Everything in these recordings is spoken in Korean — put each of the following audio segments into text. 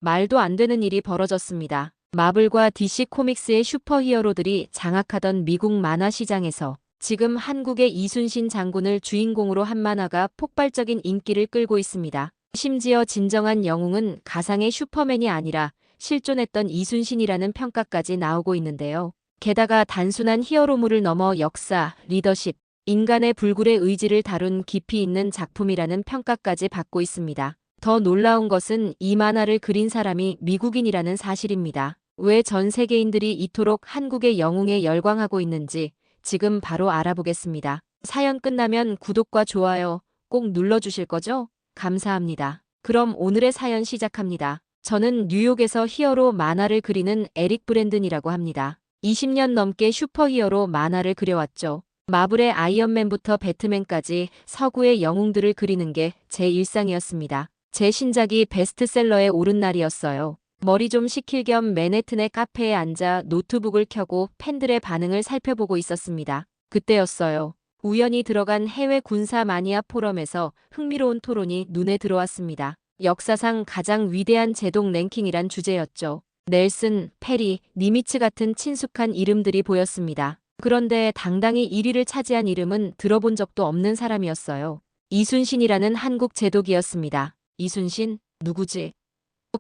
말도 안 되는 일이 벌어졌습니다. 마블과 DC 코믹스의 슈퍼히어로들이 장악하던 미국 만화 시장에서 지금 한국의 이순신 장군을 주인공으로 한 만화가 폭발적인 인기를 끌고 있습니다. 심지어 진정한 영웅은 가상의 슈퍼맨이 아니라 실존했던 이순신이라는 평가까지 나오고 있는데요. 게다가 단순한 히어로물을 넘어 역사, 리더십, 인간의 불굴의 의지를 다룬 깊이 있는 작품이라는 평가까지 받고 있습니다. 더 놀라운 것은 이 만화를 그린 사람이 미국인이라는 사실입니다. 왜 전 세계인들이 이토록 한국의 영웅에 열광하고 있는지 지금 바로 알아보겠습니다. 사연 끝나면 구독과 좋아요 꼭 눌러주실 거죠? 감사합니다. 그럼 오늘의 사연 시작합니다. 저는 뉴욕에서 히어로 만화를 그리는 에릭 브랜든이라고 합니다. 20년 넘게 슈퍼히어로 만화를 그려왔죠. 마블의 아이언맨부터 배트맨까지 서구의 영웅들을 그리는 게 제 일상이었습니다. 제 신작이 베스트셀러에 오른 날이었어요. 머리 좀 식힐 겸 맨해튼의 카페에 앉아 노트북을 켜고 팬들의 반응을 살펴보고 있었습니다. 그때였어요. 우연히 들어간 해외 군사 마니아 포럼에서 흥미로운 토론이 눈에 들어왔습니다. 역사상 가장 위대한 제독 랭킹이란 주제였죠. 넬슨, 페리, 니미츠 같은 친숙한 이름들이 보였습니다. 그런데 당당히 1위를 차지한 이름은 들어본 적도 없는 사람이었어요. 이순신이라는 한국 제독이었습니다. 이순신? 누구지?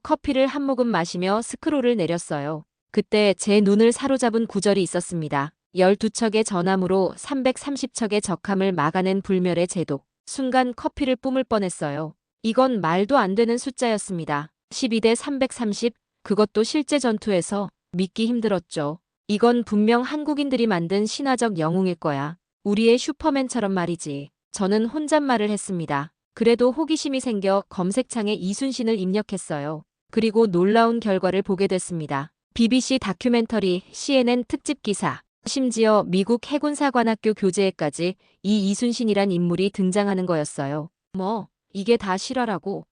커피를 한 모금 마시며 스크롤을 내렸어요. 그때 제 눈을 사로잡은 구절이 있었습니다. 12척의 전함으로 330척의 적함을 막아낸 불멸의 제독. 순간 커피를 뿜을 뻔했어요. 이건 말도 안 되는 숫자였습니다. 12대 330, 그것도 실제 전투에서. 믿기 힘들었죠. 이건 분명 한국인들이 만든 신화적 영웅일 거야. 우리의 슈퍼맨처럼 말이지. 저는 혼잣말을 했습니다. 그래도 호기심이 생겨 검색창에 이순신을 입력했어요. 그리고 놀라운 결과를 보게 됐습니다. BBC 다큐멘터리, CNN 특집 기사, 심지어 미국 해군사관학교 교재에까지 이 이순신이란 인물이 등장하는 거였어요. 뭐, 이게 다 실화라고?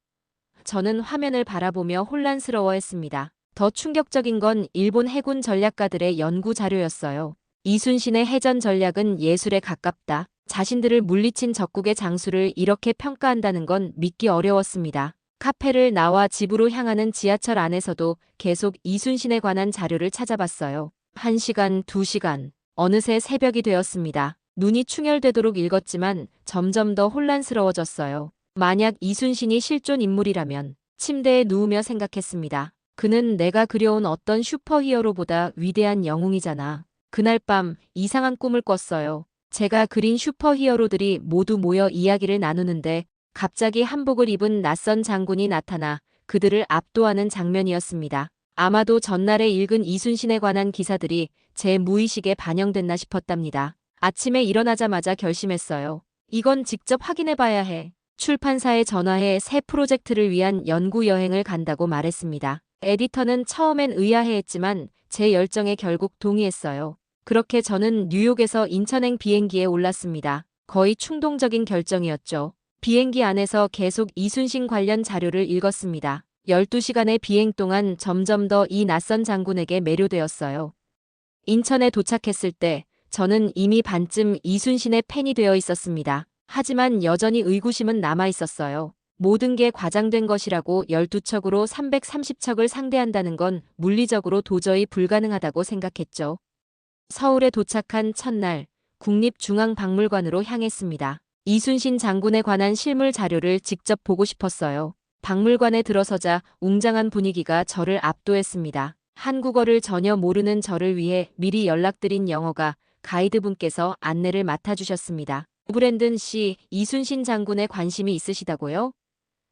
저는 화면을 바라보며 혼란스러워했습니다. 더 충격적인 건 일본 해군 전략가들의 연구 자료였어요. 이순신의 해전 전략은 예술에 가깝다. 자신들을 물리친 적국의 장수를 이렇게 평가한다는 건 믿기 어려웠습니다. 카페를 나와 집으로 향하는 지하철 안에서도 계속 이순신에 관한 자료를 찾아봤어요. 1시간, 2시간, 어느새 새벽이 되었습니다. 눈이 충혈되도록 읽었지만 점점 더 혼란스러워졌어요. 만약 이순신이 실존 인물이라면 침대에 누우며 생각했습니다. 그는 내가 그려온 어떤 슈퍼히어로보다 위대한 영웅이잖아. 그날 밤 이상한 꿈을 꿨어요. 제가 그린 슈퍼히어로들이 모두 모여 이야기를 나누는데 갑자기 한복을 입은 낯선 장군이 나타나 그들을 압도하는 장면이었습니다. 아마도 전날에 읽은 이순신에 관한 기사들이 제 무의식에 반영됐나 싶었답니다. 아침에 일어나자마자 결심했어요. 이건 직접 확인해봐야 해. 출판사에 전화해 새 프로젝트를 위한 연구 여행을 간다고 말했습니다. 에디터는 처음엔 의아해했지만 제 열정에 결국 동의했어요. 그렇게 저는 뉴욕에서 인천행 비행기에 올랐습니다. 거의 충동적인 결정이었죠. 비행기 안에서 계속 이순신 관련 자료를 읽었습니다. 12시간의 비행 동안 점점 더 이 낯선 장군에게 매료되었어요. 인천에 도착했을 때 저는 이미 반쯤 이순신의 팬이 되어 있었습니다. 하지만 여전히 의구심은 남아 있었어요. 모든 게 과장된 것이라고 12척으로 330척을 상대한다는 건 물리적으로 도저히 불가능하다고 생각했죠. 서울에 도착한 첫날 국립중앙박물관으로 향했습니다. 이순신 장군에 관한 실물 자료를 직접 보고 싶었어요. 박물관에 들어서자 웅장한 분위기가 저를 압도했습니다. 한국어를 전혀 모르는 저를 위해 미리 연락드린 영어가 가이드분께서 안내를 맡아주셨습니다. 브랜든 씨, 이순신 장군에 관심이 있으시다고요?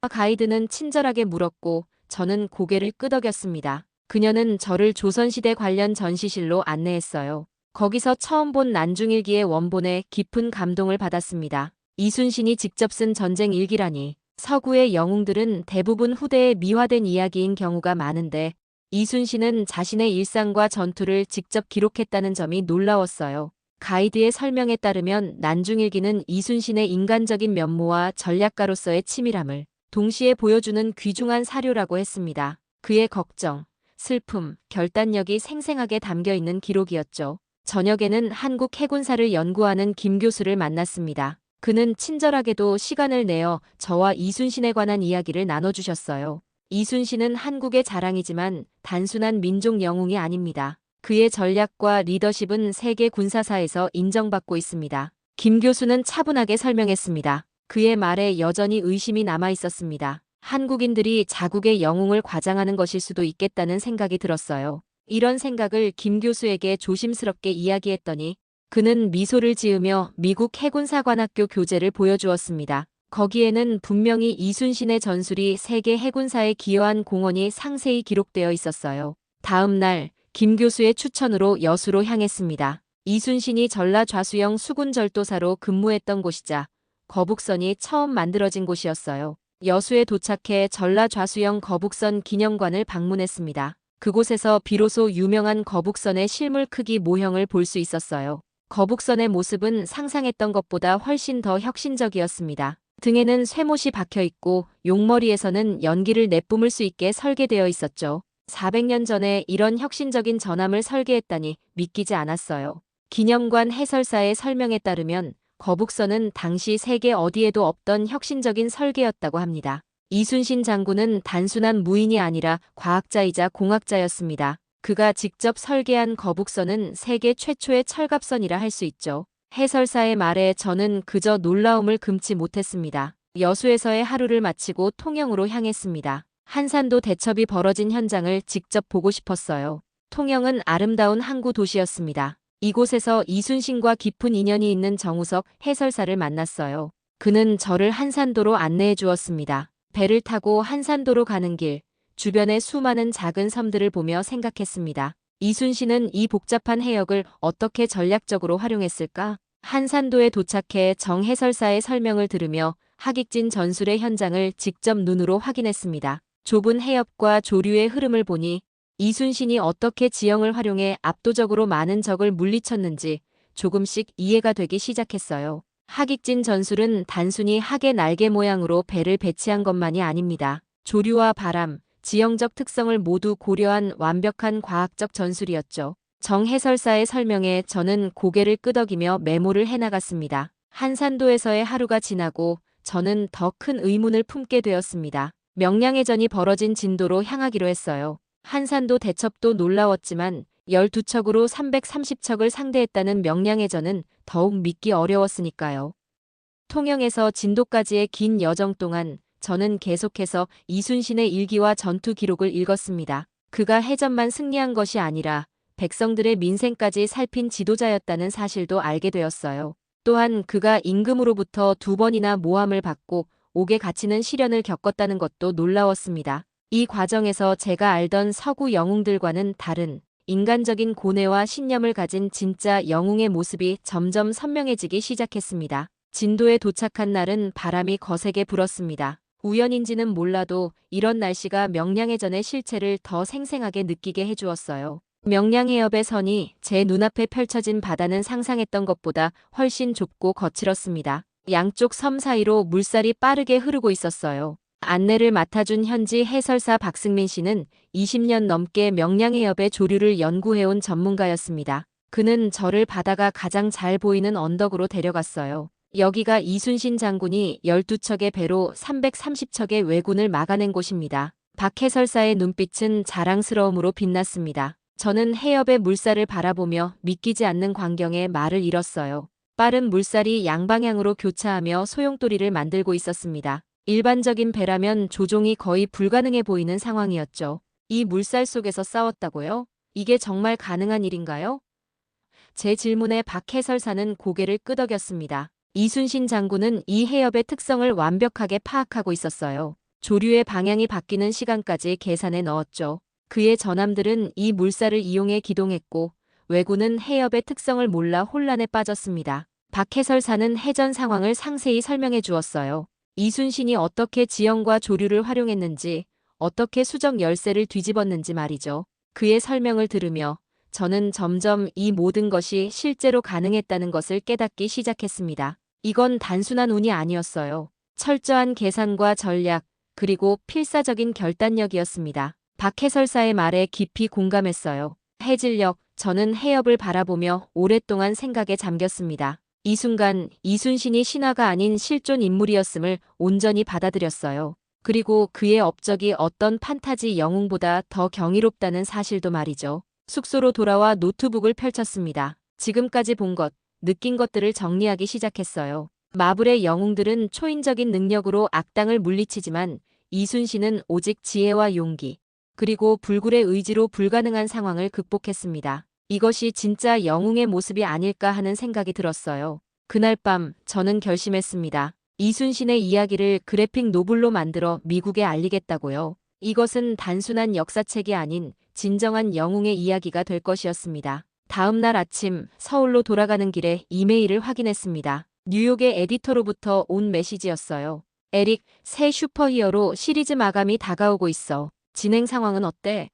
가이드는 친절하게 물었고 저는 고개를 끄덕였습니다. 그녀는 저를 조선시대 관련 전시실로 안내했어요. 거기서 처음 본 난중일기의 원본에 깊은 감동을 받았습니다. 이순신이 직접 쓴 전쟁 일기라니. 서구의 영웅들은 대부분 후대에 미화된 이야기인 경우가 많은데 이순신은 자신의 일상과 전투를 직접 기록했다는 점이 놀라웠어요. 가이드의 설명에 따르면 난중일기는 이순신의 인간적인 면모와 전략가로서의 치밀함을 동시에 보여주는 귀중한 사료라고 했습니다. 그의 걱정, 슬픔, 결단력이 생생하게 담겨 있는 기록이었죠. 저녁에는 한국 해군사를 연구하는 김 교수를 만났습니다. 그는 친절하게도 시간을 내어 저와 이순신에 관한 이야기를 나눠주셨어요. 이순신은 한국의 자랑이지만 단순한 민족 영웅이 아닙니다. 그의 전략과 리더십은 세계 군사사에서 인정받고 있습니다. 김 교수는 차분하게 설명했습니다. 그의 말에 여전히 의심이 남아 있었습니다. 한국인들이 자국의 영웅을 과장하는 것일 수도 있겠다는 생각이 들었어요. 이런 생각을 김 교수에게 조심스럽게 이야기했더니 그는 미소를 지으며 미국 해군사관학교 교재를 보여주었습니다. 거기에는 분명히 이순신의 전술이 세계 해군사에 기여한 공헌이 상세히 기록되어 있었어요. 다음 날 김 교수의 추천으로 여수로 향했습니다. 이순신이 전라좌수영 수군절도사로 근무했던 곳이자 거북선이 처음 만들어진 곳이었어요. 여수에 도착해 전라좌수영 거북선 기념관을 방문했습니다. 그곳에서 비로소 유명한 거북선의 실물 크기 모형을 볼 수 있었어요. 거북선의 모습은 상상했던 것보다 훨씬 더 혁신적이었습니다. 등에는 쇠못이 박혀 있고 용머리에서는 연기를 내뿜을 수 있게 설계되어 있었죠. 400년 전에 이런 혁신적인 전함을 설계했다니 믿기지 않았어요. 기념관 해설사의 설명에 따르면 거북선은 당시 세계 어디에도 없던 혁신적인 설계였다고 합니다. 이순신 장군은 단순한 무인이 아니라 과학자이자 공학자였습니다. 그가 직접 설계한 거북선은 세계 최초의 철갑선이라 할 수 있죠. 해설사의 말에 저는 그저 놀라움을 금치 못했습니다. 여수에서의 하루를 마치고 통영으로 향했습니다. 한산도 대첩이 벌어진 현장을 직접 보고 싶었어요. 통영은 아름다운 항구 도시였습니다. 이곳에서 이순신과 깊은 인연이 있는 정우석 해설사를 만났어요. 그는 저를 한산도로 안내해 주었습니다. 배를 타고 한산도로 가는 길, 주변의 수많은 작은 섬들을 보며 생각했습니다. 이순신은 이 복잡한 해역을 어떻게 전략적으로 활용했을까? 한산도에 도착해 정 해설사의 설명을 들으며 하객진 전술의 현장을 직접 눈으로 확인했습니다. 좁은 해협과 조류의 흐름을 보니 이순신이 어떻게 지형을 활용해 압도적으로 많은 적을 물리쳤는지 조금씩 이해가 되기 시작했어요. 하객진 전술은 단순히 학의 날개 모양으로 배를 배치한 것만이 아닙니다. 조류와 바람, 지형적 특성을 모두 고려한 완벽한 과학적 전술이었죠. 정 해설사의 설명에 저는 고개를 끄덕이며 메모를 해나갔습니다. 한산도에서의 하루가 지나고 저는 더 큰 의문을 품게 되었습니다. 명량해전이 벌어진 진도로 향하기로 했어요. 한산도 대첩도 놀라웠지만 12척으로 330척을 상대했다는 명량해전은 더욱 믿기 어려웠으니까요. 통영에서 진도까지의 긴 여정 동안 저는 계속해서 이순신의 일기와 전투 기록을 읽었습니다. 그가 해전만 승리한 것이 아니라 백성들의 민생까지 살핀 지도자였다는 사실도 알게 되었어요. 또한 그가 임금으로부터 2번이나 모함을 받고 옥에 갇히는 시련을 겪었다는 것도 놀라웠습니다. 이 과정에서 제가 알던 서구 영웅들과는 다른 인간적인 고뇌와 신념을 가진 진짜 영웅의 모습이 점점 선명해지기 시작했습니다. 진도에 도착한 날은 바람이 거세게 불었습니다. 우연인지는 몰라도 이런 날씨가 명량해전의 실체를 더 생생하게 느끼게 해주었어요. 명량해협의 선이 제 눈앞에 펼쳐진 바다는 상상했던 것보다 훨씬 좁고 거칠었습니다. 양쪽 섬 사이로 물살이 빠르게 흐르고 있었어요. 안내를 맡아준 현지 해설사 박승민 씨는 20년 넘게 명량해협의 조류를 연구해온 전문가였습니다. 그는 저를 바다가 가장 잘 보이는 언덕으로 데려갔어요. 여기가 이순신 장군이 12척의 배로 330척의 왜군을 막아낸 곳입니다. 박 해설사의 눈빛은 자랑스러움으로 빛났습니다. 저는 해협의 물살을 바라보며 믿기지 않는 광경에 말을 잃었어요. 빠른 물살이 양방향으로 교차하며 소용돌이를 만들고 있었습니다. 일반적인 배라면 조종이 거의 불가능해 보이는 상황이었죠. 이 물살 속에서 싸웠다고요? 이게 정말 가능한 일인가요? 제 질문에 박 해설사는 고개를 끄덕였습니다. 이순신 장군은 이 해협의 특성을 완벽하게 파악하고 있었어요. 조류의 방향이 바뀌는 시간까지 계산해 넣었죠. 그의 전함들은 이 물살을 이용해 기동했고 왜군은 해협의 특성을 몰라 혼란에 빠졌습니다. 박 해설사는 해전 상황을 상세히 설명해 주었어요. 이순신이 어떻게 지형과 조류를 활용했는지, 어떻게 수적 열세를 뒤집었는지 말이죠. 그의 설명을 들으며 저는 점점 이 모든 것이 실제로 가능했다는 것을 깨닫기 시작했습니다. 이건 단순한 운이 아니었어요. 철저한 계산과 전략, 그리고 필사적인 결단력이었습니다. 박 해설사의 말에 깊이 공감했어요. 해질녘, 저는 해협을 바라보며 오랫동안 생각에 잠겼습니다. 이 순간 이순신이 신화가 아닌 실존 인물이었음을 온전히 받아들였어요. 그리고 그의 업적이 어떤 판타지 영웅보다 더 경이롭다는 사실도 말이죠. 숙소로 돌아와 노트북을 펼쳤습니다. 지금까지 본 것, 느낀 것들을 정리하기 시작했어요. 마블의 영웅들은 초인적인 능력으로 악당을 물리치지만 이순신은 오직 지혜와 용기, 그리고 불굴의 의지로 불가능한 상황을 극복했습니다. 이것이 진짜 영웅의 모습이 아닐까 하는 생각이 들었어요. 그날 밤 저는 결심했습니다. 이순신의 이야기를 그래픽 노블로 만들어 미국에 알리겠다고요. 이것은 단순한 역사책이 아닌 진정한 영웅의 이야기가 될 것이었습니다. 다음 날 아침 서울로 돌아가는 길에 이메일을 확인했습니다. 뉴욕의 에디터로부터 온 메시지였어요. 에릭, 새 슈퍼히어로 시리즈 마감이 다가오고 있어. 진행 상황은 어때?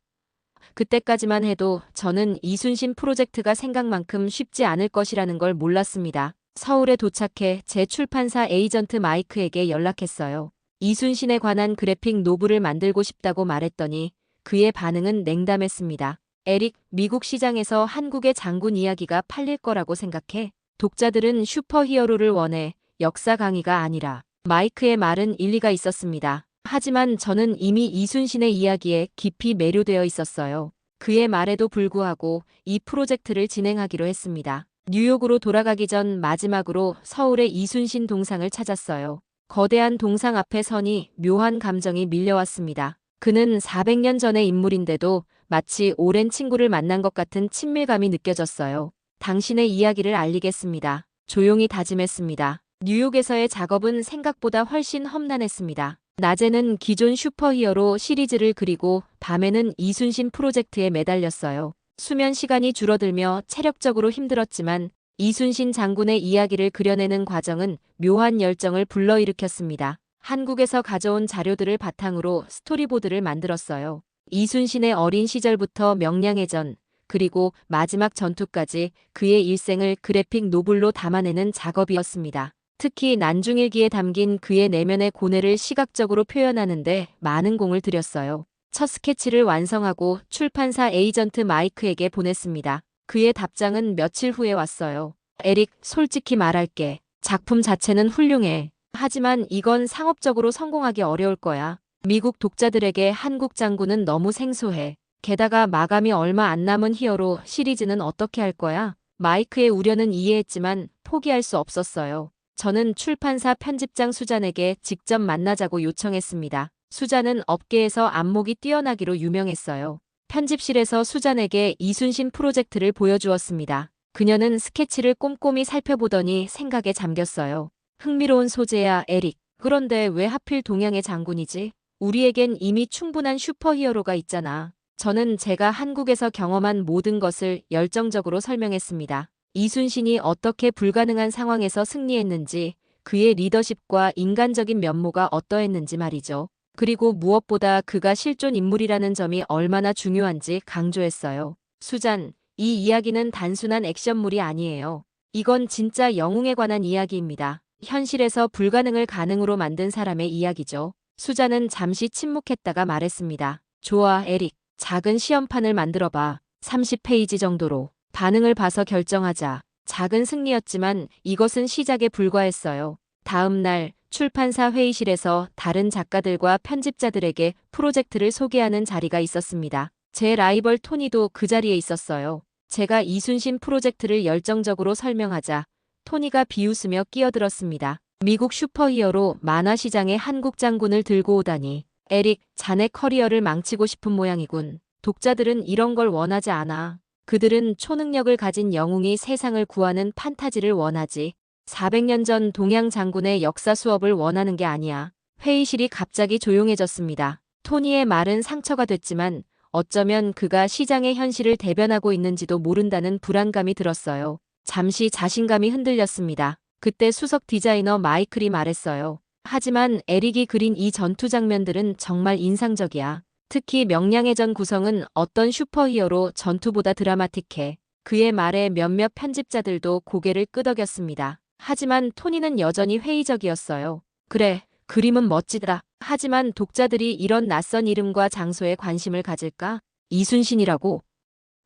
그때까지만 해도 저는 이순신 프로젝트가 생각만큼 쉽지 않을 것이라는 걸 몰랐습니다. 서울에 도착해 제 출판사 에이전트 마이크에게 연락했어요. 이순신에 관한 그래픽 노블을 만들고 싶다고 말했더니 그의 반응은 냉담했습니다. 에릭, 미국 시장에서 한국의 장군 이야기가 팔릴 거라고 생각해? 독자들은 슈퍼히어로를 원해, 역사 강의가 아니라. 마이크의 말은 일리가 있었습니다. 하지만 저는 이미 이순신의 이야기에 깊이 매료되어 있었어요. 그의 말에도 불구하고 이 프로젝트를 진행하기로 했습니다. 뉴욕으로 돌아가기 전 마지막으로 서울의 이순신 동상을 찾았어요. 거대한 동상 앞에 서니 묘한 감정이 밀려왔습니다. 그는 400년 전의 인물인데도 마치 오랜 친구를 만난 것 같은 친밀감이 느껴졌어요. 당신의 이야기를 알리겠습니다. 조용히 다짐했습니다. 뉴욕에서의 작업은 생각보다 훨씬 험난했습니다. 낮에는 기존 슈퍼히어로 시리즈를 그리고 밤에는 이순신 프로젝트에 매달렸어요. 수면 시간이 줄어들며 체력적으로 힘들었지만 이순신 장군의 이야기를 그려내는 과정은 묘한 열정을 불러일으켰습니다. 한국에서 가져온 자료들을 바탕으로 스토리보드를 만들었어요. 이순신의 어린 시절부터 명량해전, 그리고 마지막 전투까지 그의 일생을 그래픽 노블로 담아내는 작업이었습니다. 특히 난중일기에 담긴 그의 내면의 고뇌를 시각적으로 표현하는데 많은 공을 들였어요. 첫 스케치를 완성하고 출판사 에이전트 마이크에게 보냈습니다. 그의 답장은 며칠 후에 왔어요. 에릭, 솔직히 말할게. 작품 자체는 훌륭해. 하지만 이건 상업적으로 성공하기 어려울 거야. 미국 독자들에게 한국 장군은 너무 생소해. 게다가 마감이 얼마 안 남은 히어로 시리즈는 어떻게 할 거야? 마이크의 우려는 이해했지만 포기할 수 없었어요. 저는 출판사 편집장 수잔에게 직접 만나자고 요청했습니다. 수잔은 업계에서 안목이 뛰어나기로 유명했어요. 편집실에서 수잔에게 이순신 프로젝트를 보여주었습니다. 그녀는 스케치를 꼼꼼히 살펴보더니 생각에 잠겼어요. 흥미로운 소재야, 에릭. 그런데 왜 하필 동양의 장군이지? 우리에겐 이미 충분한 슈퍼히어로가 있잖아. 저는 제가 한국에서 경험한 모든 것을 열정적으로 설명했습니다. 이순신이 어떻게 불가능한 상황에서 승리했는지, 그의 리더십과 인간적인 면모가 어떠했는지 말이죠. 그리고 무엇보다 그가 실존 인물이라는 점이 얼마나 중요한지 강조했어요. 수잔, 이 이야기는 단순한 액션물이 아니에요. 이건 진짜 영웅에 관한 이야기입니다. 현실에서 불가능을 가능으로 만든 사람의 이야기죠. 수잔은 잠시 침묵했다가 말했습니다. 좋아, 에릭. 작은 시험판을 만들어봐. 30페이지 정도로. 반응을 봐서 결정하자. 작은 승리였지만 이것은 시작에 불과했어요. 다음 날 출판사 회의실에서 다른 작가들과 편집자들에게 프로젝트를 소개하는 자리가 있었습니다. 제 라이벌 토니도 그 자리에 있었어요. 제가 이순신 프로젝트를 열정적으로 설명하자 토니가 비웃으며 끼어들었습니다. 미국 슈퍼히어로 만화 시장에 한국 장군을 들고 오다니. 에릭, 자네 커리어를 망치고 싶은 모양이군. 독자들은 이런 걸 원하지 않아. 그들은 초능력을 가진 영웅이 세상을 구하는 판타지를 원하지. 400년 전 동양 장군의 역사 수업을 원하는 게 아니야. 회의실이 갑자기 조용해졌습니다. 토니의 말은 상처가 됐지만 어쩌면 그가 시장의 현실을 대변하고 있는지도 모른다는 불안감이 들었어요. 잠시 자신감이 흔들렸습니다. 그때 수석 디자이너 마이클이 말했어요. 하지만 에릭이 그린 이 전투 장면들은 정말 인상적이야. 특히 명량해전 구성은 어떤 슈퍼히어로 전투보다 드라마틱해. 그의 말에 몇몇 편집자들도 고개를 끄덕였습니다. 하지만 토니는 여전히 회의적이었어요. 그래, 그림은 멋지더라. 하지만 독자들이 이런 낯선 이름과 장소에 관심을 가질까? 이순신이라고?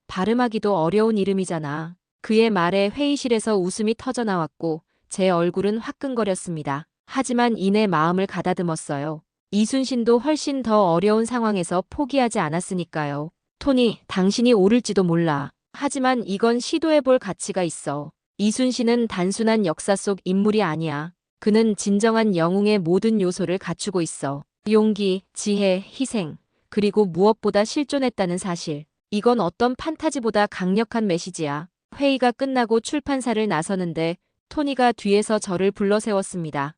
발음하기도 어려운 이름이잖아. 그의 말에 회의실에서 웃음이 터져나왔고 제 얼굴은 화끈거렸습니다. 하지만 이내 마음을 가다듬었어요. 이순신도 훨씬 더 어려운 상황에서 포기하지 않았으니까요. 토니, 당신이 옳을지도 몰라. 하지만 이건 시도해볼 가치가 있어. 이순신은 단순한 역사 속 인물이 아니야. 그는 진정한 영웅의 모든 요소를 갖추고 있어. 용기, 지혜, 희생, 그리고 무엇보다 실존했다는 사실. 이건 어떤 판타지보다 강력한 메시지야. 회의가 끝나고 출판사를 나서는데 토니가 뒤에서 저를 불러 세웠습니다.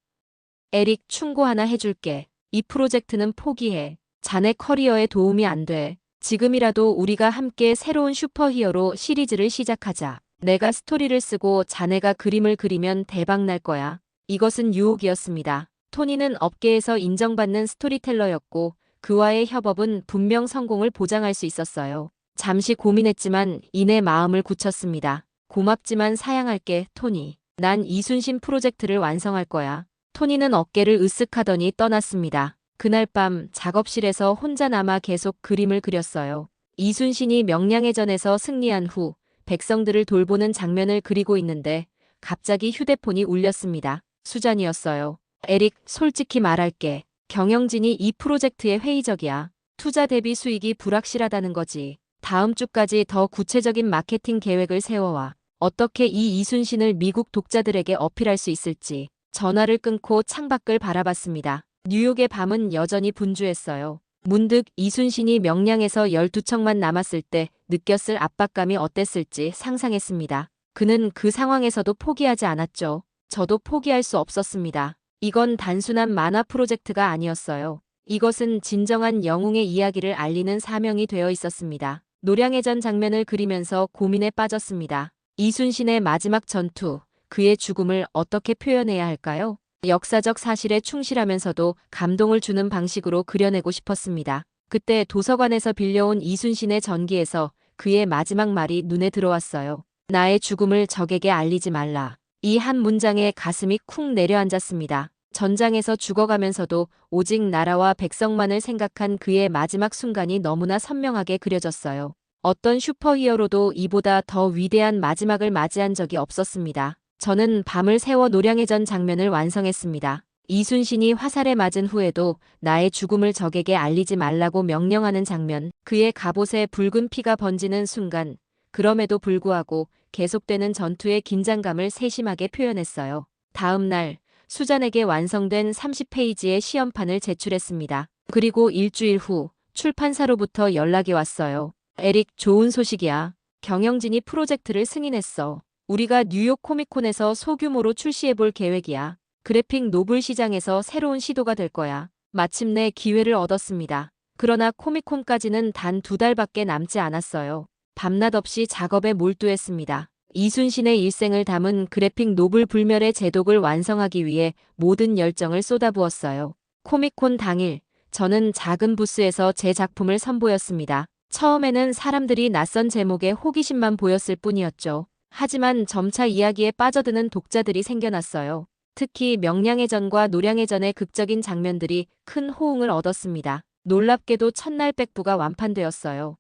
에릭, 충고 하나 해줄게. 이 프로젝트는 포기해. 자네 커리어에 도움이 안 돼. 지금이라도 우리가 함께 새로운 슈퍼히어로 시리즈를 시작하자. 내가 스토리를 쓰고 자네가 그림을 그리면 대박 날 거야. 이것은 유혹이었습니다. 토니는 업계에서 인정받는 스토리텔러였고 그와의 협업은 분명 성공을 보장할 수 있었어요. 잠시 고민했지만 이내 마음을 굳혔습니다. 고맙지만 사양할게, 토니. 난 이순신 프로젝트를 완성할 거야. 토니는 어깨를 으쓱하더니 떠났습니다. 그날 밤 작업실에서 혼자 남아 계속 그림을 그렸어요. 이순신이 명량해전에서 승리한 후 백성들을 돌보는 장면을 그리고 있는데 갑자기 휴대폰이 울렸습니다. 수잔이었어요. 에릭, 솔직히 말할게. 경영진이 이 프로젝트에 회의적이야. 투자 대비 수익이 불확실하다는 거지. 다음 주까지 더 구체적인 마케팅 계획을 세워와. 어떻게 이 이순신을 미국 독자들에게 어필할 수 있을지. 전화를 끊고 창밖을 바라봤습니다. 뉴욕의 밤은 여전히 분주했어요. 문득 이순신이 명량에서 12척만 남았을 때 느꼈을 압박감이 어땠을지 상상했습니다. 그는 그 상황에서도 포기하지 않았죠. 저도 포기할 수 없었습니다. 이건 단순한 만화 프로젝트가 아니었어요. 이것은 진정한 영웅의 이야기를 알리는 사명이 되어 있었습니다. 노량해전 장면을 그리면서 고민에 빠졌습니다. 이순신의 마지막 전투, 그의 죽음을 어떻게 표현해야 할까요? 역사적 사실에 충실하면서도 감동을 주는 방식으로 그려내고 싶었습니다. 그때 도서관에서 빌려온 이순신의 전기에서 그의 마지막 말이 눈에 들어왔어요. 나의 죽음을 적에게 알리지 말라. 이 한 문장에 가슴이 쿵 내려앉았습니다. 전장에서 죽어가면서도 오직 나라와 백성만을 생각한 그의 마지막 순간이 너무나 선명하게 그려졌어요. 어떤 슈퍼히어로도 이보다 더 위대한 마지막을 맞이한 적이 없었습니다. 저는 밤을 새워 노량해전 장면을 완성했습니다. 이순신이 화살에 맞은 후에도 나의 죽음을 적에게 알리지 말라고 명령하는 장면, 그의 갑옷에 붉은 피가 번지는 순간, 그럼에도 불구하고 계속되는 전투의 긴장감을 세심하게 표현했어요. 다음 날, 수잔에게 완성된 30페이지의 시험판을 제출했습니다. 그리고 일주일 후 출판사로부터 연락이 왔어요. 에릭, 좋은 소식이야. 경영진이 프로젝트를 승인했어. 우리가 뉴욕 코미콘에서 소규모로 출시해볼 계획이야. 그래픽 노블 시장에서 새로운 시도가 될 거야. 마침내 기회를 얻었습니다. 그러나 코미콘까지는 단 2달밖에 남지 않았어요. 밤낮 없이 작업에 몰두했습니다. 이순신의 일생을 담은 그래픽 노블 불멸의 제독을 완성하기 위해 모든 열정을 쏟아부었어요. 코미콘 당일, 저는 작은 부스에서 제 작품을 선보였습니다. 처음에는 사람들이 낯선 제목에 호기심만 보였을 뿐이었죠. 하지만 점차 이야기에 빠져드는 독자들이 생겨났어요. 특히 명량해전과 노량해전의 극적인 장면들이 큰 호응을 얻었습니다. 놀랍게도 첫날 백부가 완판되었어요.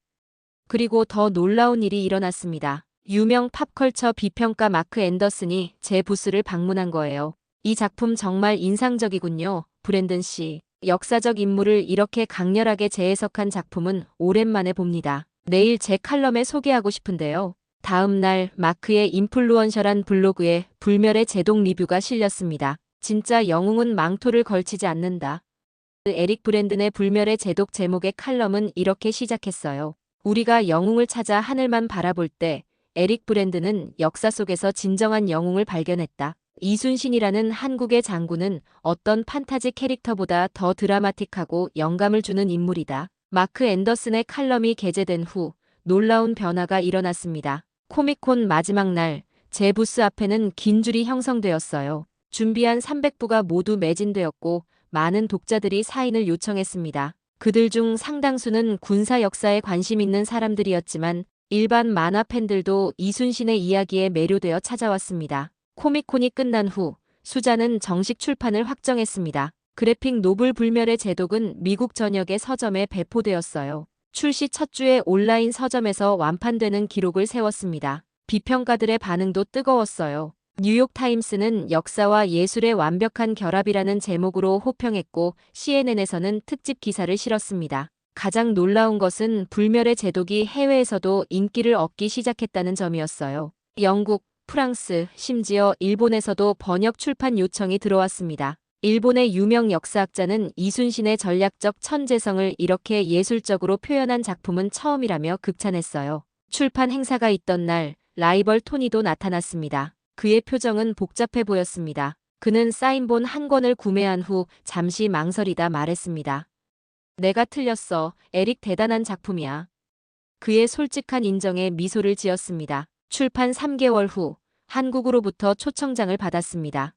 그리고 더 놀라운 일이 일어났습니다. 유명 팝컬처 비평가 마크 앤더슨이 제 부스를 방문한 거예요. 이 작품 정말 인상적이군요, 브랜든 씨. 역사적 인물을 이렇게 강렬하게 재해석한 작품은 오랜만에 봅니다. 내일 제 칼럼에 소개하고 싶은데요. 다음 날 마크의 인플루언셜한 블로그에 불멸의 제독 리뷰가 실렸습니다. 진짜 영웅은 망토를 걸치지 않는다. 에릭 브랜든의 불멸의 제독 제목의 칼럼은 이렇게 시작했어요. 우리가 영웅을 찾아 하늘만 바라볼 때 에릭 브랜든은 역사 속에서 진정한 영웅을 발견했다. 이순신이라는 한국의 장군은 어떤 판타지 캐릭터보다 더 드라마틱하고 영감을 주는 인물이다. 마크 앤더슨의 칼럼이 게재된 후 놀라운 변화가 일어났습니다. 코미콘 마지막 날, 제 부스 앞에는 긴 줄이 형성되었어요. 준비한 300부가 모두 매진되었고 많은 독자들이 사인을 요청했습니다. 그들 중 상당수는 군사 역사에 관심 있는 사람들이었지만 일반 만화 팬들도 이순신의 이야기에 매료되어 찾아왔습니다. 코미콘이 끝난 후 수잔은 정식 출판을 확정했습니다. 그래픽 노블 불멸의 제독은 미국 전역의 서점에 배포되었어요. 출시 첫 주에 온라인 서점에서 완판되는 기록을 세웠습니다. 비평가들의 반응도 뜨거웠어요. 뉴욕타임스는 역사와 예술의 완벽한 결합이라는 제목으로 호평했고 CNN에서는 특집 기사를 실었습니다. 가장 놀라운 것은 불멸의 제독이 해외에서도 인기를 얻기 시작했다는 점이었어요. 영국, 프랑스, 심지어 일본에서도 번역 출판 요청이 들어왔습니다. 일본의 유명 역사학자는 이순신의 전략적 천재성을 이렇게 예술적으로 표현한 작품은 처음이라며 극찬했어요. 출판 행사가 있던 날, 라이벌 토니도 나타났습니다. 그의 표정은 복잡해 보였습니다. 그는 사인본 한 권을 구매한 후 잠시 망설이다 말했습니다. 내가 틀렸어. 에릭 대단한 작품이야. 그의 솔직한 인정에 미소를 지었습니다. 출판 3개월 후 한국으로부터 초청장을 받았습니다.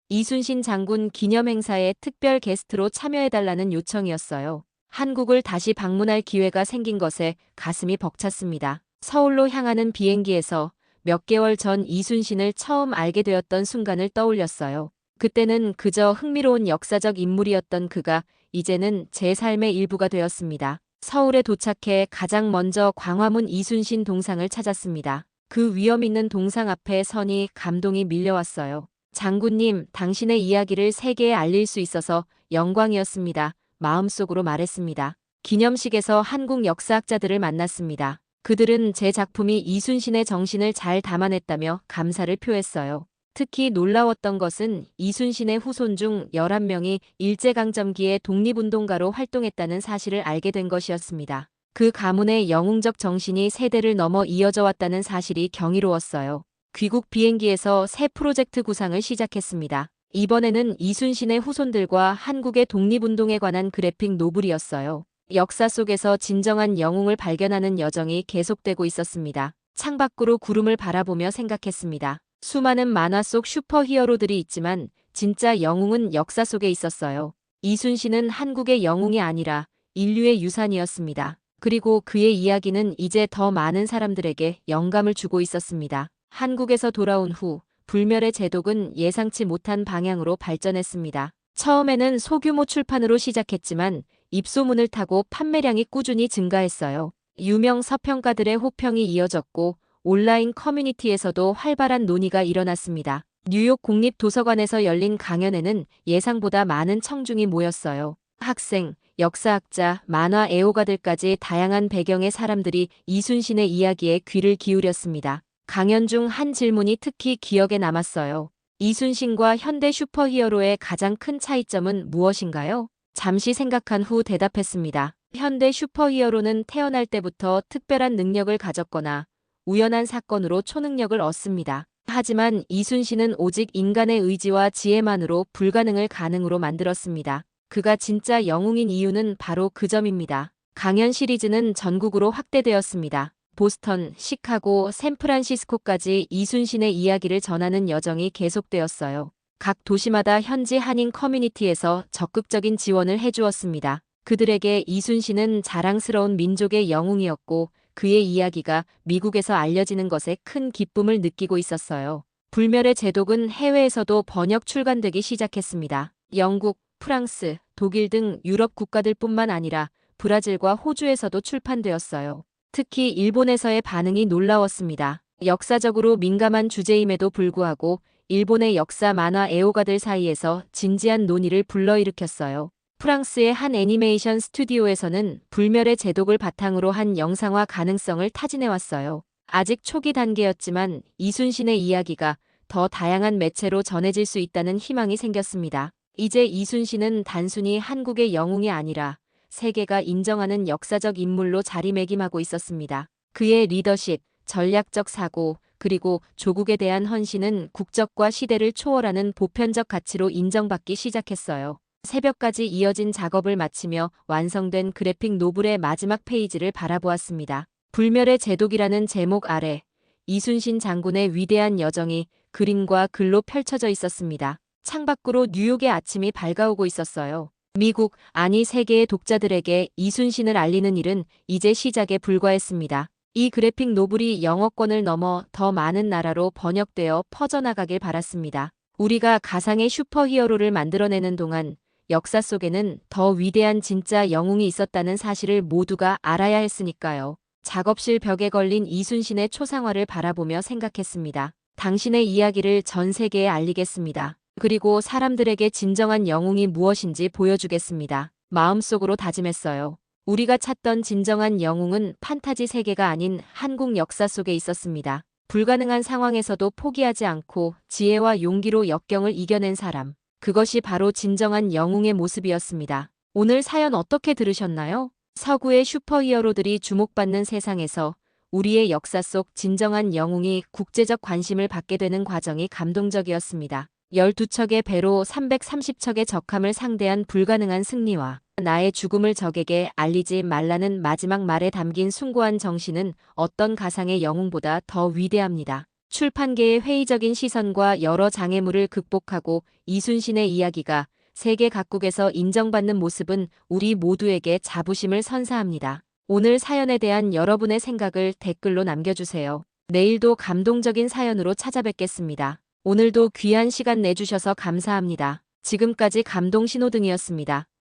이순신 장군 기념행사에 특별 게스트로 참여해달라는 요청이었어요. 한국을 다시 방문할 기회가 생긴 것에 가슴이 벅찼습니다. 서울로 향하는 비행기에서 몇 개월 전 이순신을 처음 알게 되었던 순간을 떠올렸어요. 그때는 그저 흥미로운 역사적 인물이었던 그가 이제는 제 삶의 일부가 되었습니다. 서울에 도착해 가장 먼저 광화문 이순신 동상을 찾았습니다. 그 위엄 있는 동상 앞에 서니 감동이 밀려왔어요. 장군님, 당신의 이야기를 세계에 알릴 수 있어서 영광이었습니다. 마음속으로 말했습니다. 기념식에서 한국 역사학자들을 만났습니다. 그들은 제 작품이 이순신의 정신을 잘 담아냈다며 감사를 표했어요. 특히 놀라웠던 것은 이순신의 후손 중 11명이 일제강점기에 독립운동가로 활동했다는 사실을 알게 된 것이었습니다. 그 가문의 영웅적 정신이 세대를 넘어 이어져 왔다는 사실이 경이로웠어요. 귀국 비행기에서 새 프로젝트 구상을 시작했습니다. 이번에는 이순신의 후손들과 한국의 독립운동에 관한 그래픽 노블이었어요. 역사 속에서 진정한 영웅을 발견하는 여정이 계속되고 있었습니다. 창밖으로 구름을 바라보며 생각했습니다. 수많은 만화 속 슈퍼히어로들이 있지만 진짜 영웅은 역사 속에 있었어요. 이순신은 한국의 영웅이 아니라 인류의 유산이었습니다. 그리고 그의 이야기는 이제 더 많은 사람들에게 영감을 주고 있었습니다. 한국에서 돌아온 후 불멸의 제독은 예상치 못한 방향으로 발전했습니다. 처음에는 소규모 출판으로 시작했지만 입소문을 타고 판매량이 꾸준히 증가했어요. 유명 서평가들의 호평이 이어졌고 온라인 커뮤니티에서도 활발한 논의가 일어났습니다. 뉴욕 국립도서관에서 열린 강연에는 예상보다 많은 청중이 모였어요. 학생, 역사학자, 만화 애호가들까지 다양한 배경의 사람들이 이순신의 이야기에 귀를 기울였습니다. 강연 중 한 질문이 특히 기억에 남았어요. 이순신과 현대 슈퍼히어로의 가장 큰 차이점은 무엇인가요? 잠시 생각한 후 대답했습니다. 현대 슈퍼히어로는 태어날 때부터 특별한 능력을 가졌거나 우연한 사건으로 초능력을 얻습니다. 하지만 이순신은 오직 인간의 의지와 지혜만으로 불가능을 가능으로 만들었습니다. 그가 진짜 영웅인 이유는 바로 그 점입니다. 강연 시리즈는 전국으로 확대되었습니다. 보스턴, 시카고, 샌프란시스코까지 이순신의 이야기를 전하는 여정이 계속되었어요. 각 도시마다 현지 한인 커뮤니티에서 적극적인 지원을 해주었습니다. 그들에게 이순신은 자랑스러운 민족의 영웅이었고 그의 이야기가 미국에서 알려지는 것에 큰 기쁨을 느끼고 있었어요. 불멸의 제독은 해외에서도 번역 출간되기 시작했습니다. 영국, 프랑스, 독일 등 유럽 국가들뿐만 아니라 브라질과 호주에서도 출판되었어요. 특히 일본에서의 반응이 놀라웠습니다. 역사적으로 민감한 주제임에도 불구하고 일본의 역사 만화 애호가들 사이에서 진지한 논의를 불러일으켰어요. 프랑스의 한 애니메이션 스튜디오에서는 불멸의 제독을 바탕으로 한 영상화 가능성을 타진해왔어요. 아직 초기 단계였지만 이순신의 이야기가 더 다양한 매체로 전해질 수 있다는 희망이 생겼습니다. 이제 이순신은 단순히 한국의 영웅이 아니라 세계가 인정하는 역사적 인물로 자리매김하고 있었습니다. 그의 리더십, 전략적 사고, 그리고 조국에 대한 헌신은 국적과 시대를 초월하는 보편적 가치로 인정받기 시작했어요. 새벽까지 이어진 작업을 마치며 완성된 그래픽 노블의 마지막 페이지를 바라보았습니다. 불멸의 제독이라는 제목 아래 이순신 장군의 위대한 여정이 그림과 글로 펼쳐져 있었습니다. 창밖으로 뉴욕의 아침이 밝아오고 있었어요. 미국, 아니 세계의 독자들에게 이순신을 알리는 일은 이제 시작에 불과했습니다. 이 그래픽 노블이 영어권을 넘어 더 많은 나라로 번역되어 퍼져나가길 바랐습니다. 우리가 가상의 슈퍼히어로를 만들어내는 동안 역사 속에는 더 위대한 진짜 영웅이 있었다는 사실을 모두가 알아야 했으니까요. 작업실 벽에 걸린 이순신의 초상화를 바라보며 생각했습니다. 당신의 이야기를 전 세계에 알리겠습니다. 그리고 사람들에게 진정한 영웅이 무엇인지 보여주겠습니다. 마음속으로 다짐했어요. 우리가 찾던 진정한 영웅은 판타지 세계가 아닌 한국 역사 속에 있었습니다. 불가능한 상황에서도 포기하지 않고 지혜와 용기로 역경을 이겨낸 사람. 그것이 바로 진정한 영웅의 모습이었습니다. 오늘 사연 어떻게 들으셨나요? 서구의 슈퍼히어로들이 주목받는 세상에서 우리의 역사 속 진정한 영웅이 국제적 관심을 받게 되는 과정이 감동적이었습니다. 12척의 배로 330척의 적함을 상대한 불가능한 승리와 나의 죽음을 적에게 알리지 말라는 마지막 말에 담긴 숭고한 정신은 어떤 가상의 영웅보다 더 위대합니다. 출판계의 회의적인 시선과 여러 장애물을 극복하고 이순신의 이야기가 세계 각국에서 인정받는 모습은 우리 모두에게 자부심을 선사합니다. 오늘 사연에 대한 여러분의 생각을 댓글로 남겨주세요. 내일도 감동적인 사연으로 찾아뵙겠습니다. 오늘도 귀한 시간 내주셔서 감사합니다. 지금까지 감동 신호등이었습니다.